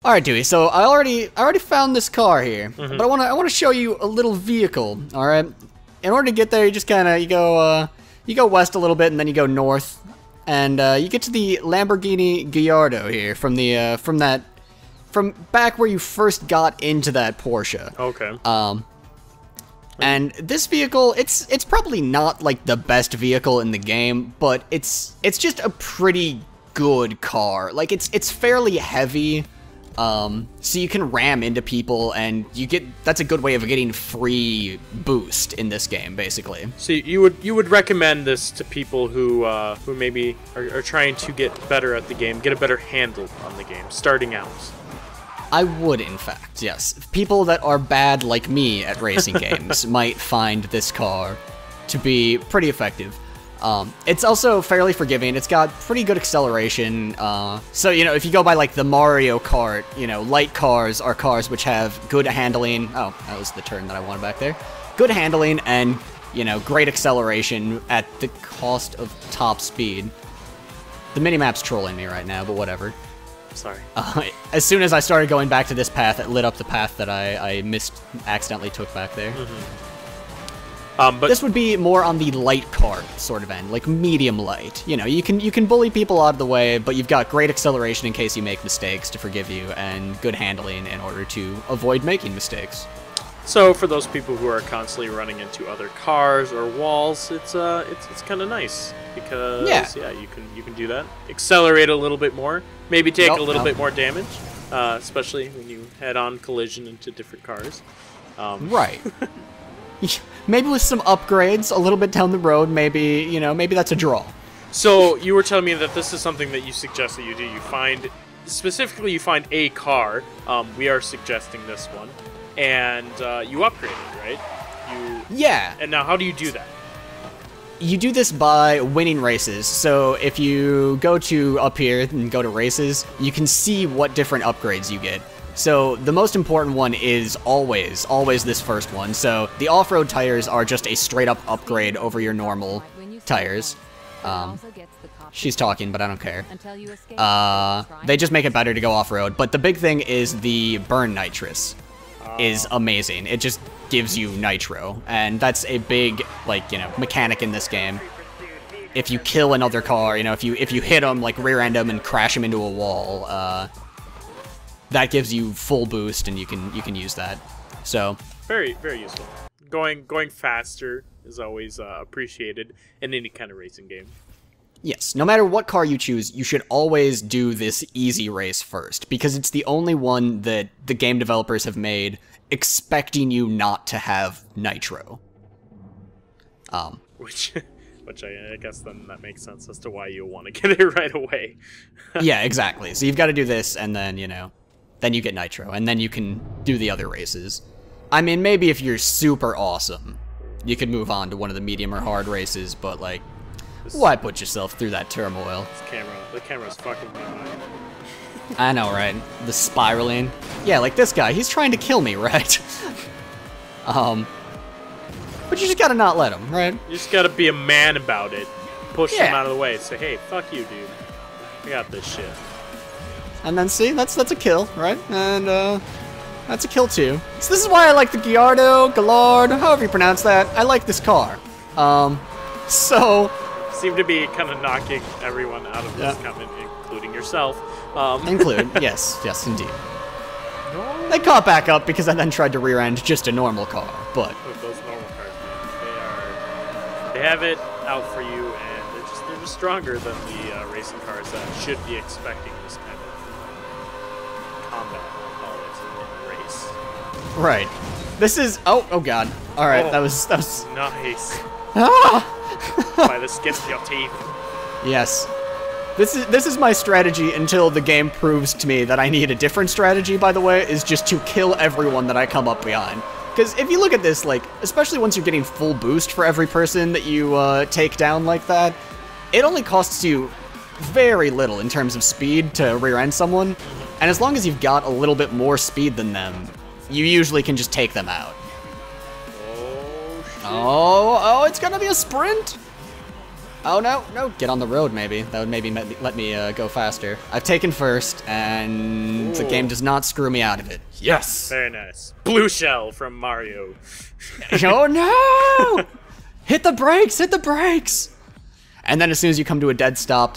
All right, Dewey. So I already found this car here, but I wanna show you a little vehicle. All right. In order to get there, you just kind of you go west a little bit, and then you go north, and you get to the Lamborghini Gallardo here from back where you first got into that Porsche. Okay. And this vehicle, it's probably not like the best vehicle in the game, but it's just a pretty good car. Like it's fairly heavy. So you can ram into people, and that's a good way of getting free boost in this game, basically. So you would recommend this to people who maybe are trying to get better at the game, get a better handle on the game, starting out. I would, in fact, yes. People that are bad like me at racing games might find this car to be pretty effective. It's also fairly forgiving. It's got pretty good acceleration. So, if you go by like the Mario Kart, light cars are cars which have good handling. Oh, that was the turn that I wanted back there. Good handling and, great acceleration at the cost of top speed. The minimap's trolling me right now, but whatever. Sorry. As soon as I started going back to this path, it lit up the path that I accidentally took back there. But this would be more on the light kart sort of end, like medium light. You can bully people out of the way, but you've got great acceleration in case you make mistakes to forgive you, and good handling in order to avoid making mistakes. So for those people who are constantly running into other cars or walls, it's kind of nice because yeah, you can do that. Accelerate a little bit more, maybe take a little bit more damage, especially when you head-on collision into different cars. Right. Maybe with some upgrades a little bit down the road, maybe that's a draw. So you were telling me that this is something that you suggest that you do. You find a car. We are suggesting this one. And you upgrade it, right? Yeah. And now, how do you do that? You do this by winning races. So if you go to up here and go to races, you can see what different upgrades you get. So the most important one is always this first one. So the off-road tires are just a straight-up upgrade over your normal tires. She's talking, but I don't care. They just make it better to go off-road. But the big thing is the burn nitrous is amazing. It just gives you nitro, and that's a big mechanic in this game. If you kill another car, if you hit them, like rear end them and crash them into a wall, that gives you full boost, and you can use that. So very, very useful. Going faster is always appreciated in any kind of racing game. Yes, no matter what car you choose, you should always do this easy race first, because it's the only one that the game developers have made expecting you not to have nitro. Which I guess then that makes sense as to why you want to get it right away. Yeah, exactly. So you've got to do this, and then, then you get nitro, and then you can do the other races. I mean, maybe if you're super awesome, you could move on to one of the medium or hard races, but, why put yourself through that turmoil? The camera's fucking my mind. I know, right? The spiraling. Yeah, like this guy. He's trying to kill me, right? But you just gotta not let him, right? You just gotta be a man about it. Push him out of the way. Say, hey, fuck you, dude. I got this shit. And then see, that's a kill, right? And that's a kill too. So this is why I like the Gallard, however you pronounce that. I like this car. So seem to be kind of knocking everyone out of this comment, including yourself. Yes, indeed. No. They caught back up because I then tried to rear end just a normal car, but with those normal cars, they have it out for you, and they're just stronger than the racing cars that should be expecting this kind of combat, I'll call it, in a race. Right. This is oh god. All right, that was nice. Ah! By the skin of your teeth. Yes. This is my strategy until the game proves to me that I need a different strategy, by the way, is just to kill everyone that I come up behind. Because if you look at this, especially once you're getting full boost for every person that you take down like that, it only costs you very little in terms of speed to rear-end someone, and as long as you've got a little bit more speed than them, you usually can just take them out. Oh, shit. Oh, it's gonna be a sprint? Oh, no, no. Get on the road, maybe. That would maybe let me go faster. I've taken first, and the game does not screw me out of it. Yes! Very nice. Blue shell from Mario. Oh, no! Hit the brakes! Hit the brakes! And then as soon as you come to a dead stop,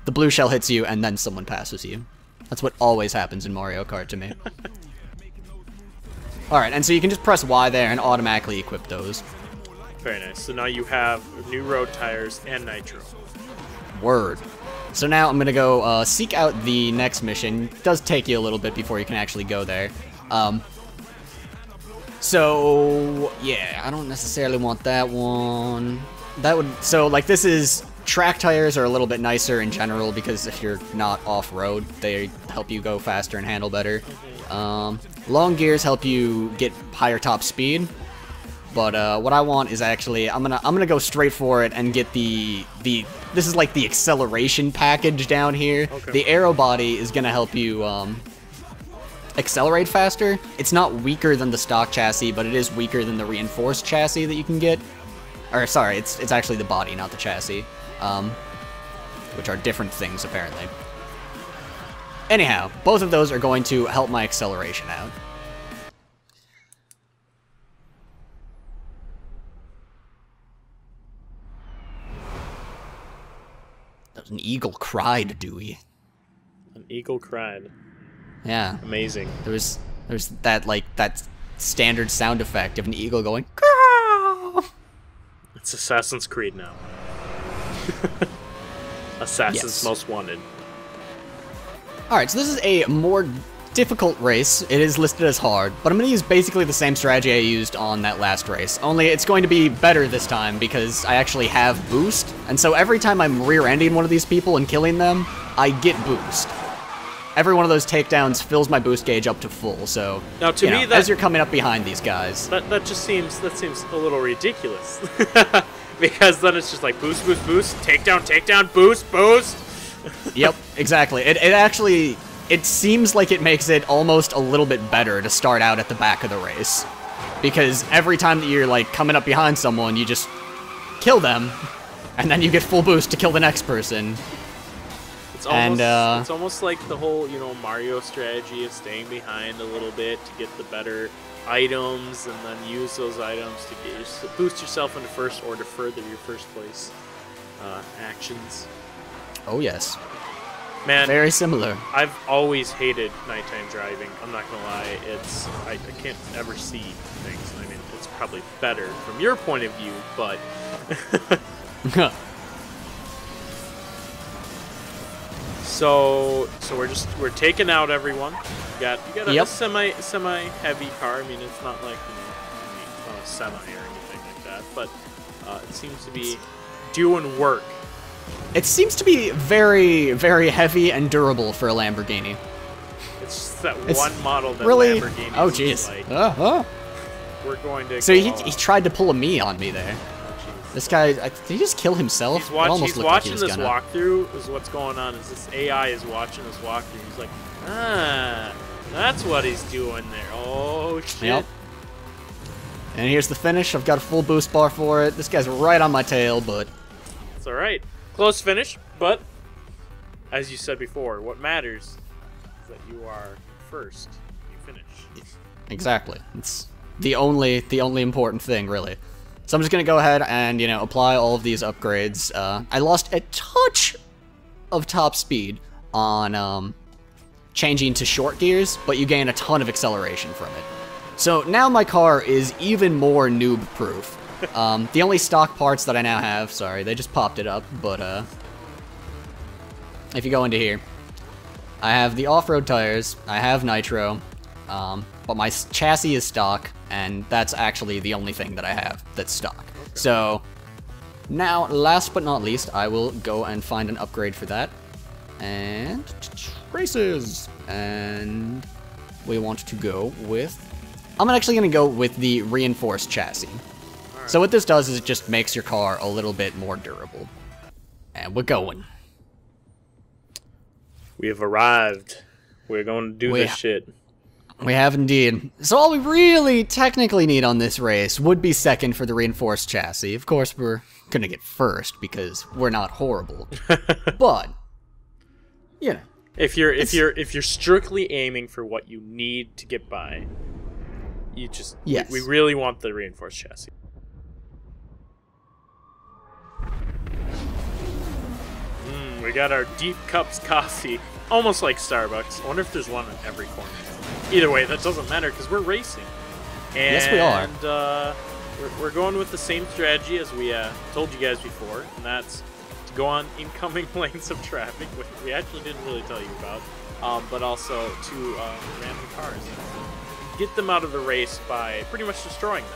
the blue shell hits you, and then someone passes you. That's what always happens in Mario Kart to me. Alright, and so you can just press Y there and automatically equip those. Very nice. So now you have new road tires and nitro. Word. So now I'm going to go seek out the next mission. It does take you a little bit before you can actually go there. So, yeah, I don't necessarily want that one. That would... So, like, this is... Track tires are a little bit nicer in general because if you're not off-road, they help you go faster and handle better. Long gears help you get higher top speed. But what I want is actually I'm gonna go straight for it and get the this is like the acceleration package down here. Okay. The aero body is gonna help you accelerate faster. It's not weaker than the stock chassis, but it is weaker than the reinforced chassis that you can get. Or sorry, it's actually the body, not the chassis, which are different things apparently. Anyhow, both of those are going to help my acceleration out. An eagle cried, Dewey. An eagle cried. Yeah. Amazing. There's that, like, that standard sound effect of an eagle going, Caw! It's Assassin's Creed now. Assassin's Most Wanted. Alright, so this is a more difficult race. It is listed as hard, but I'm going to use basically the same strategy I used on that last race, only it's going to be better this time because I actually have boost, and so every time I'm rear-ending one of these people and killing them, I get boost. Every one of those takedowns fills my boost gauge up to full, so now to me, as you're coming up behind these guys... That seems a little ridiculous. Because then it's just like boost, boost, boost, takedown, takedown, boost, boost. Yep, exactly. It actually... It seems like it makes it almost a little bit better to start out at the back of the race. Because every time that you're, like, coming up behind someone, you just kill them, and then you get full boost to kill the next person. It's almost like the whole, Mario strategy of staying behind a little bit to get the better items, and then use those items to boost yourself into first or to further your first place actions. Oh, yes. Man, very similar. I've always hated nighttime driving. I'm not gonna lie. I can't ever see things. I mean, it's probably better from your point of view, but so we're taking out everyone. You got a semi heavy car. I mean, it's not like it's not a semi or anything like that, but it seems to be doing work. It seems to be very, very heavy and durable for a Lamborghini. It's just that one model that really, Lamborghini oh jeez. Like, we're going to. So he tried to pull a me on me there. Oh, this guy, did he just kill himself? He's watching this walkthrough. Is what's going on? Is this AI is watching this walkthrough? He's like, that's what he's doing there. Oh shit. Yep. And here's the finish. I've got a full boost bar for it. This guy's right on my tail, but it's all right. Close finish, but as you said before, what matters is that you are first. You finish. Exactly. It's the only important thing, really. So I'm just gonna go ahead and apply all of these upgrades. I lost a touch of top speed on changing to short gears, but you gain a ton of acceleration from it. So now my car is even more noob-proof. The only stock parts that I now have, sorry, they just popped it up, but if you go into here, I have the off-road tires, I have nitro, but my chassis is stock, and that's actually the only thing that I have that's stock. Okay. So now, last but not least, I will go and find an upgrade for that, and races, and we want to go with, I'm actually going to go with the reinforced chassis. So what this does is it just makes your car a little bit more durable. And we're going. We have arrived. We're going to do this shit. We have indeed. So all we really technically need on this race would be second for the reinforced chassis. Of course, we're gonna get first because we're not horrible. But, you know. If you're strictly aiming for what you need to get by, you just we really want the reinforced chassis. We got our deep cups coffee, almost like Starbucks. I wonder if there's one in every corner. Either way, that doesn't matter because we're racing. And, yes, we are. And we're going with the same strategy as we told you guys before, and that's to go on incoming lanes of traffic, which we actually didn't really tell you about, but also to random cars. Get them out of the race by pretty much destroying them.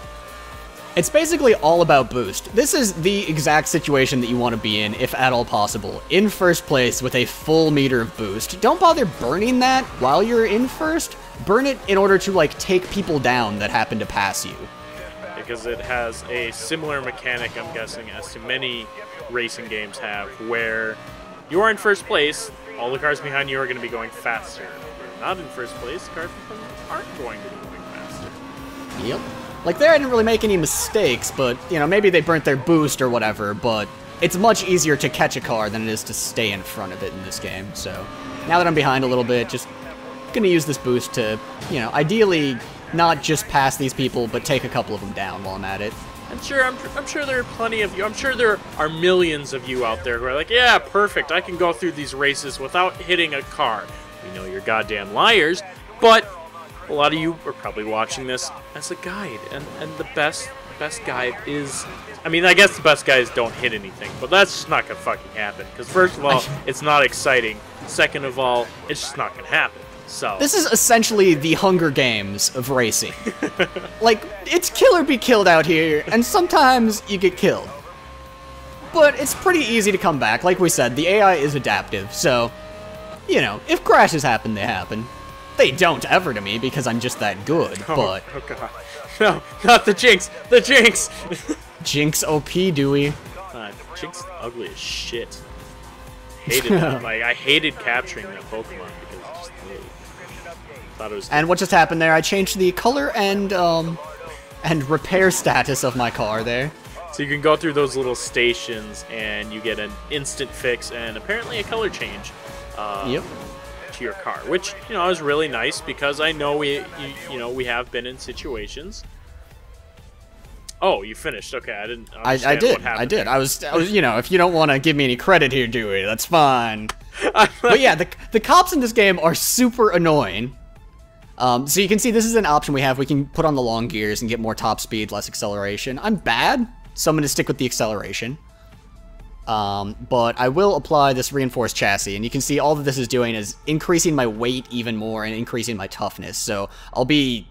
It's basically all about boost. This is the exact situation that you want to be in, if at all possible. In first place with a full meter of boost. Don't bother burning that while you're in first. Burn it in order to, like, take people down that happen to pass you. Because it has a similar mechanic, I'm guessing, as to many racing games have, where you are in first place, all the cars behind you are going to be going faster. If you're not in first place, cars behind you aren't going to be going faster. Yep. Like, there I didn't really make any mistakes, but, you know, maybe they burnt their boost or whatever, but it's much easier to catch a car than it is to stay in front of it in this game, so now that I'm behind a little bit, just gonna use this boost to, you know, ideally not just pass these people, but take a couple of them down while I'm at it. I'm sure there are plenty of you. I'm sure there are millions of you out there who are like, yeah, perfect, I can go through these races without hitting a car. We know you're goddamn liars, but a lot of you are probably watching this as a guide, and the best guide is, I mean, I guess the best guys don't hit anything, but that's just not gonna fucking happen, because first of all, it's not exciting, second of all, it's just not gonna happen, so. This is essentially the Hunger Games of racing. Like, it's kill or be killed out here, and sometimes you get killed. But it's pretty easy to come back, like we said, the AI is adaptive, so, you know, if crashes happen, they happen. They don't ever to me because I'm just that good, but... Oh god. No, not the Jinx! The Jinx! Jinx OP, Dewey. Jinx ugly as shit. Hated that. Like, I hated capturing that Pokemon because it just... thought it was... And what just happened there, I changed the color and repair status of my car there. So you can go through those little stations and you get an instant fix and apparently a color change. Yep. To your car, which, you know, is really nice because I know we have been in situations. Oh, you finished. Okay, I didn't understand what happened. I did. I was, you know, if you don't want to give me any credit here, Dewey, that's fine. But yeah, the cops in this game are super annoying. So you can see this is an option we have. We can put on the long gears and get more top speed, less acceleration. I'm bad, so I'm going to stick with the acceleration. But I will apply this reinforced chassis, and you can see all that this is doing is increasing my weight even more and increasing my toughness, so I'll be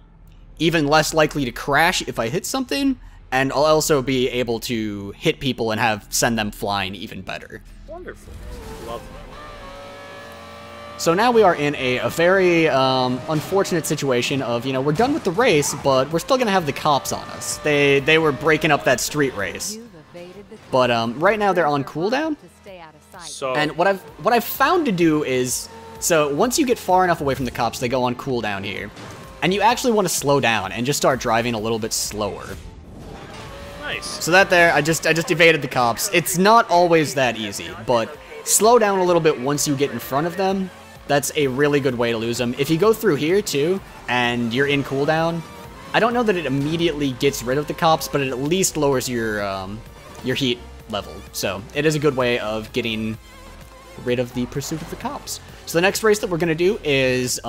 even less likely to crash if I hit something, and I'll also be able to hit people and send them flying even better. Wonderful. Love that. So now we are in a very unfortunate situation of, you know, we're done with the race, but we're still gonna have the cops on us. They were breaking up that street race. But right now they're on cooldown. So, and what I've found to do is, so once you get far enough away from the cops, they go on cooldown here, and you actually want to slow down and just start driving a little bit slower. Nice. So that there, I just evaded the cops. It's not always that easy, but slow down a little bit once you get in front of them. That's a really good way to lose them. If you go through here too, and you're in cooldown, I don't know that it immediately gets rid of the cops, but it at least lowers your heat level. So it is a good way of getting rid of the pursuit of the cops. So the next race that we're going to do is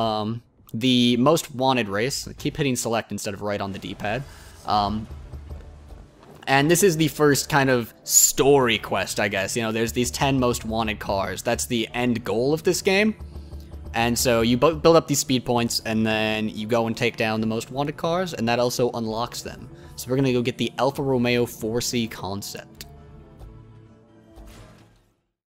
the most wanted race. I keep hitting select instead of right on the D-pad. And this is the first kind of story quest, I guess. You know, there's these 10 most wanted cars. That's the end goal of this game. And so you build up these speed points, and then you go and take down the most wanted cars, and that also unlocks them. So we're going to go get the Alfa Romeo 4C concept.